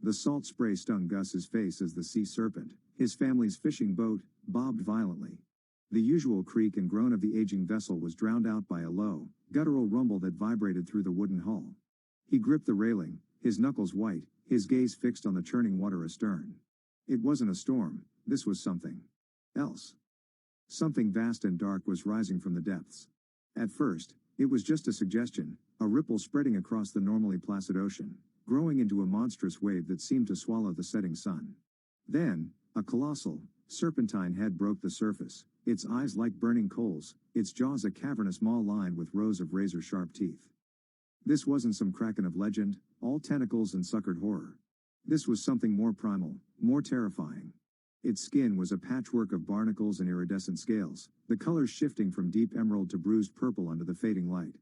The salt spray stung Gus's face as the Sea Serpent, his family's fishing boat, bobbed violently. The usual creak and groan of the aging vessel was drowned out by a low, guttural rumble that vibrated through the wooden hull. He gripped the railing, his knuckles white, his gaze fixed on the churning water astern. It wasn't a storm, this was something else. Something vast and dark was rising from the depths. At first, it was just a suggestion, a ripple spreading across the normally placid ocean, growing into a monstrous wave that seemed to swallow the setting sun. Then, a colossal, serpentine head broke the surface, its eyes like burning coals, its jaws a cavernous maw lined with rows of razor-sharp teeth. This wasn't some kraken of legend, all tentacles and suckered horror. This was something more primal, more terrifying. Its skin was a patchwork of barnacles and iridescent scales, the colors shifting from deep emerald to bruised purple under the fading light.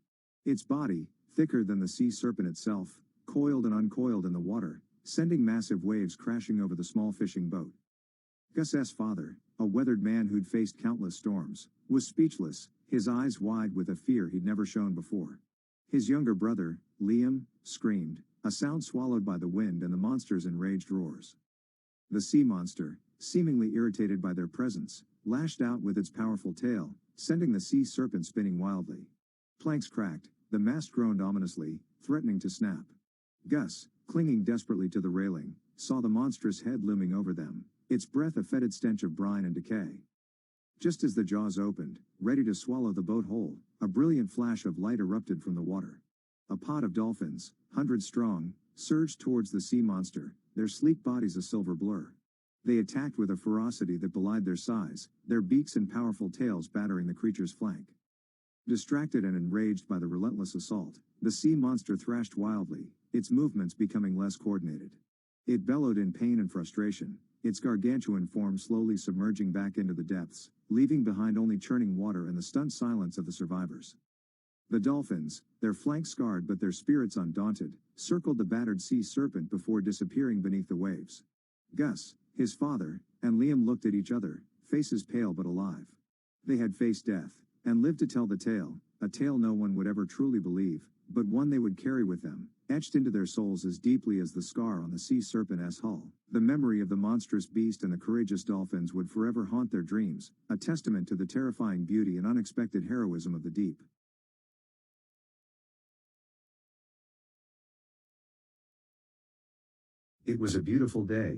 Its body, thicker than the sea serpent itself, coiled and uncoiled in the water, sending massive waves crashing over the small fishing boat. Gus's father, a weathered man who'd faced countless storms, was speechless, his eyes wide with a fear he'd never shown before. His younger brother, Liam, screamed, a sound swallowed by the wind and the monster's enraged roars. The sea monster, seemingly irritated by their presence, lashed out with its powerful tail, sending the sea serpent spinning wildly. Planks cracked, the mast groaned ominously, threatening to snap. Gus, clinging desperately to the railing, saw the monstrous head looming over them, its breath a fetid stench of brine and decay. Just as the jaws opened, ready to swallow the boat whole, a brilliant flash of light erupted from the water. A pod of dolphins, hundreds strong, surged towards the sea monster, their sleek bodies a silver blur. They attacked with a ferocity that belied their size, their beaks and powerful tails battering the creature's flank. Distracted and enraged by the relentless assault, the sea monster thrashed wildly, its movements becoming less coordinated. It bellowed in pain and frustration, its gargantuan form slowly submerging back into the depths, leaving behind only churning water and the stunned silence of the survivors. The dolphins, their flanks scarred but their spirits undaunted, circled the battered sea serpent before disappearing beneath the waves. Gus, his father, and Liam looked at each other, faces pale but alive. They had faced death, and lived to tell the tale, a tale no one would ever truly believe, but one they would carry with them, etched into their souls as deeply as the scar on the sea serpent's hull. The memory of the monstrous beast and the courageous dolphins would forever haunt their dreams, a testament to the terrifying beauty and unexpected heroism of the deep. It was a beautiful day.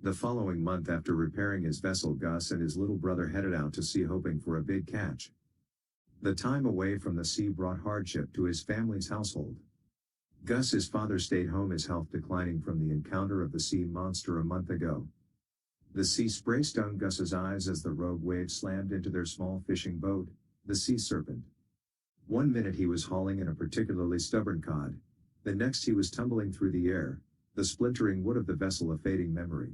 The following month, after repairing his vessel, Gus and his little brother headed out to sea hoping for a big catch. The time away from the sea brought hardship to his family's household. Gus's father stayed home, his health declining from the encounter of the sea monster a month ago. The sea spray stung Gus's eyes as the rogue wave slammed into their small fishing boat, the Sea Serpent. One minute he was hauling in a particularly stubborn cod, the next he was tumbling through the air, the splintering wood of the vessel a fading memory.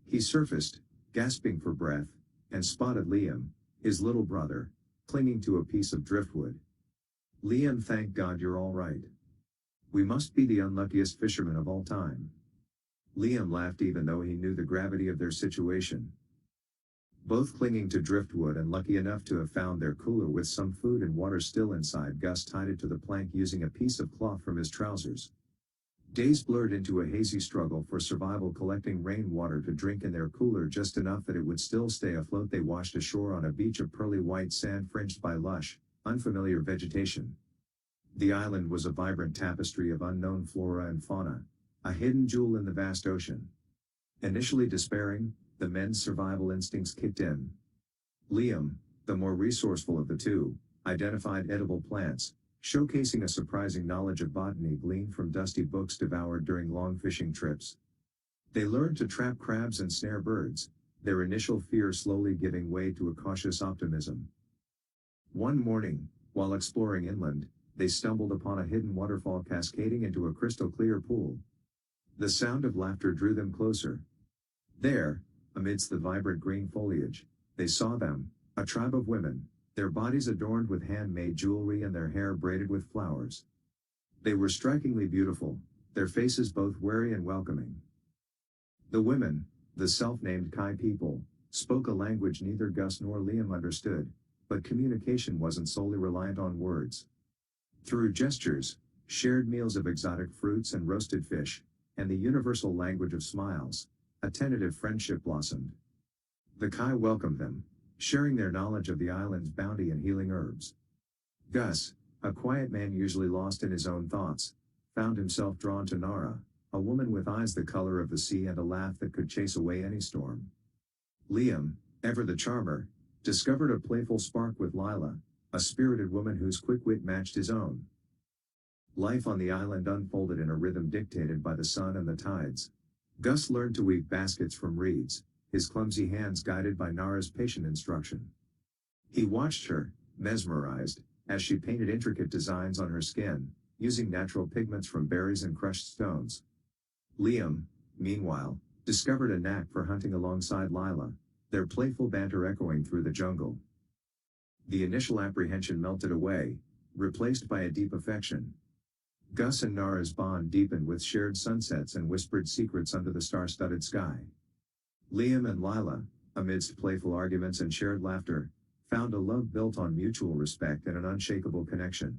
He surfaced, gasping for breath, and spotted Liam, his little brother, clinging to a piece of driftwood. "Liam, thank God you're all right. We must be the unluckiest fishermen of all time." Liam laughed even though he knew the gravity of their situation. Both clinging to driftwood and lucky enough to have found their cooler with some food and water still inside, Gus tied it to the plank using a piece of cloth from his trousers. Days blurred into a hazy struggle for survival, collecting rainwater to drink in their cooler just enough that it would still stay afloat. They washed ashore on a beach of pearly white sand fringed by lush, unfamiliar vegetation. The island was a vibrant tapestry of unknown flora and fauna, a hidden jewel in the vast ocean. Initially despairing, the men's survival instincts kicked in. Liam, the more resourceful of the two, identified edible plants, showcasing a surprising knowledge of botany gleaned from dusty books devoured during long fishing trips. They learned to trap crabs and snare birds, their initial fear slowly giving way to a cautious optimism. One morning, while exploring inland, they stumbled upon a hidden waterfall cascading into a crystal-clear pool. The sound of laughter drew them closer. There, amidst the vibrant green foliage, they saw them, a tribe of women, their bodies adorned with handmade jewelry and their hair braided with flowers. They were strikingly beautiful, their faces both wary and welcoming. The women, the self-named Kai people, spoke a language neither Gus nor Liam understood, but communication wasn't solely reliant on words. Through gestures, shared meals of exotic fruits and roasted fish, and the universal language of smiles, a tentative friendship blossomed. The Kai welcomed them, sharing their knowledge of the island's bounty and healing herbs. Gus, a quiet man usually lost in his own thoughts, found himself drawn to Nara, a woman with eyes the color of the sea and a laugh that could chase away any storm. Liam, ever the charmer, discovered a playful spark with Lila, a spirited woman whose quick wit matched his own. Life on the island unfolded in a rhythm dictated by the sun and the tides. Gus learned to weave baskets from reeds, his clumsy hands guided by Nara's patient instruction. He watched her, mesmerized, as she painted intricate designs on her skin, using natural pigments from berries and crushed stones. Liam, meanwhile, discovered a knack for hunting alongside Lila, their playful banter echoing through the jungle. The initial apprehension melted away, replaced by a deep affection. Gus and Nara's bond deepened with shared sunsets and whispered secrets under the star-studded sky. Liam and Lila, amidst playful arguments and shared laughter, found a love built on mutual respect and an unshakable connection.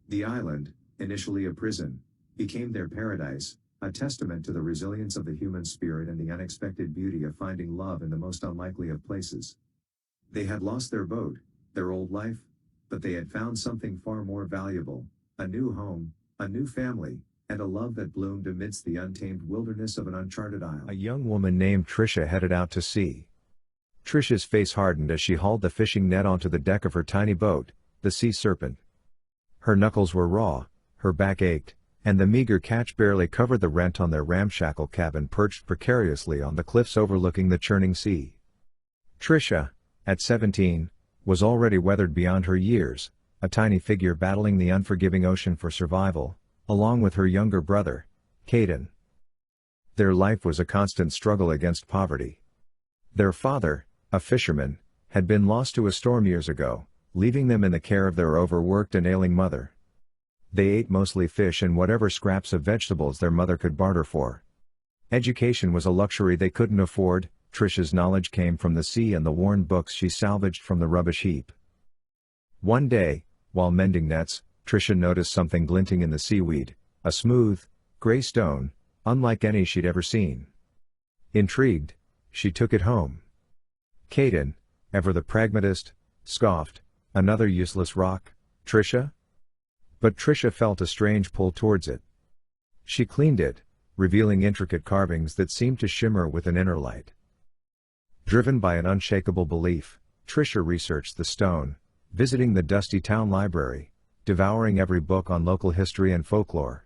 The island, initially a prison, became their paradise, a testament to the resilience of the human spirit and the unexpected beauty of finding love in the most unlikely of places. They had lost their boat, their old life, but they had found something far more valuable, a new home, a new family, and a love that bloomed amidst the untamed wilderness of an uncharted isle. A young woman named Trisha headed out to sea. Trisha's face hardened as she hauled the fishing net onto the deck of her tiny boat, the Sea Serpent. Her knuckles were raw, her back ached, and the meager catch barely covered the rent on their ramshackle cabin perched precariously on the cliffs overlooking the churning sea. Trisha, at 17, was already weathered beyond her years, a tiny figure battling the unforgiving ocean for survival, along with her younger brother, Caden. Their life was a constant struggle against poverty. Their father, a fisherman, had been lost to a storm years ago, leaving them in the care of their overworked and ailing mother. They ate mostly fish and whatever scraps of vegetables their mother could barter for. Education was a luxury they couldn't afford. Trisha's knowledge came from the sea and the worn books she salvaged from the rubbish heap. One day, while mending nets, Trisha noticed something glinting in the seaweed, a smooth, gray stone, unlike any she'd ever seen. Intrigued, she took it home. Caden, ever the pragmatist, scoffed, "Another useless rock, Trisha?" But Trisha felt a strange pull towards it. She cleaned it, revealing intricate carvings that seemed to shimmer with an inner light. Driven by an unshakable belief, Trisha researched the stone, visiting the dusty town library, devouring every book on local history and folklore.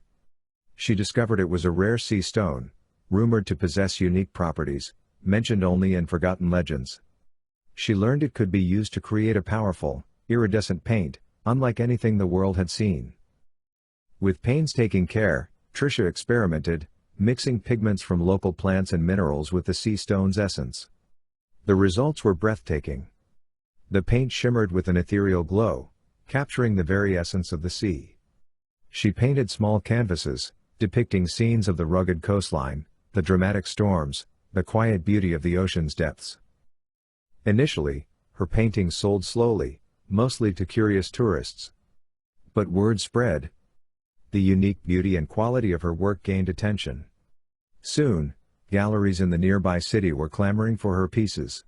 She discovered it was a rare sea stone, rumored to possess unique properties, mentioned only in forgotten legends. She learned it could be used to create a powerful, iridescent paint, unlike anything the world had seen. With painstaking care, Trisha experimented, mixing pigments from local plants and minerals with the sea stone's essence. The results were breathtaking. The paint shimmered with an ethereal glow, capturing the very essence of the sea. She painted small canvases, depicting scenes of the rugged coastline, the dramatic storms, the quiet beauty of the ocean's depths. Initially, her paintings sold slowly, mostly to curious tourists. But word spread. The unique beauty and quality of her work gained attention. Soon, galleries in the nearby city were clamoring for her pieces.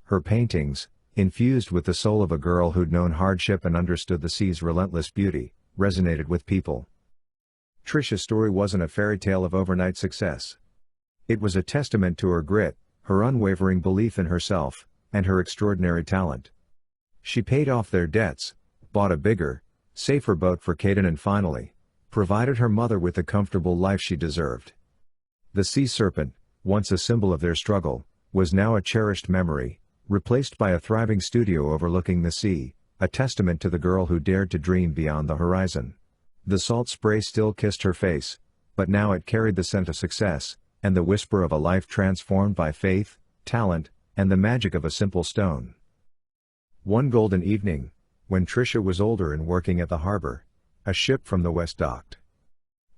Her paintings, infused with the soul of a girl who'd known hardship and understood the sea's relentless beauty, resonated with people. Trisha's story wasn't a fairy tale of overnight success. It was a testament to her grit, her unwavering belief in herself, and her extraordinary talent. She paid off their debts, bought a bigger, safer boat for Caden and finally, provided her mother with the comfortable life she deserved. The Sea Serpent, once a symbol of their struggle, was now a cherished memory, replaced by a thriving studio overlooking the sea, a testament to the girl who dared to dream beyond the horizon. The salt spray still kissed her face, but now it carried the scent of success, and the whisper of a life transformed by faith, talent, and the magic of a simple stone. One golden evening, when Trisha was older and working at the harbor, a ship from the west docked.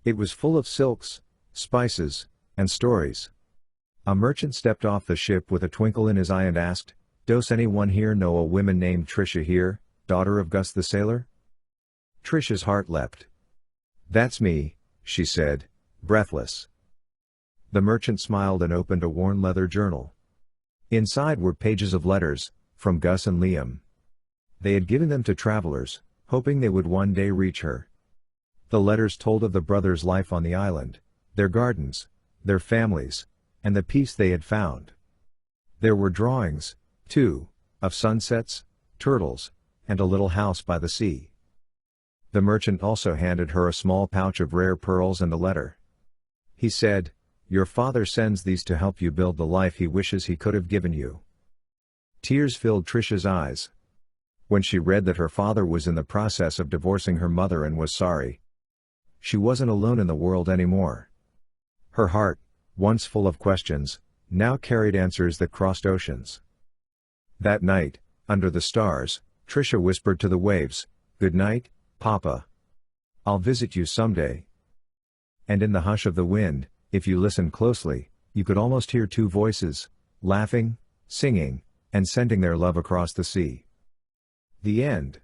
It was full of silks, spices, and stories. A merchant stepped off the ship with a twinkle in his eye and asked, "Does anyone here know a woman named Trisha here, daughter of Gus the sailor?" Trisha's heart leapt. "That's me," she said, breathless. The merchant smiled and opened a worn leather journal. Inside were pages of letters, from Gus and Liam. They had given them to travelers, hoping they would one day reach her. The letters told of the brothers' life on the island, their gardens, their families, and the peace they had found. There were drawings, too, of sunsets, turtles, and a little house by the sea. The merchant also handed her a small pouch of rare pearls and a letter. He said, "Your father sends these to help you build the life he wishes he could have given you." Tears filled Trisha's eyes. When she read that her father was in the process of divorcing her mother and was sorry, she wasn't alone in the world anymore. Her heart, once full of questions, now carried answers that crossed oceans. That night, under the stars, Trisha whispered to the waves, "Good night, Papa. I'll visit you someday." And in the hush of the wind, if you listened closely, you could almost hear two voices, laughing, singing, and sending their love across the sea. The end.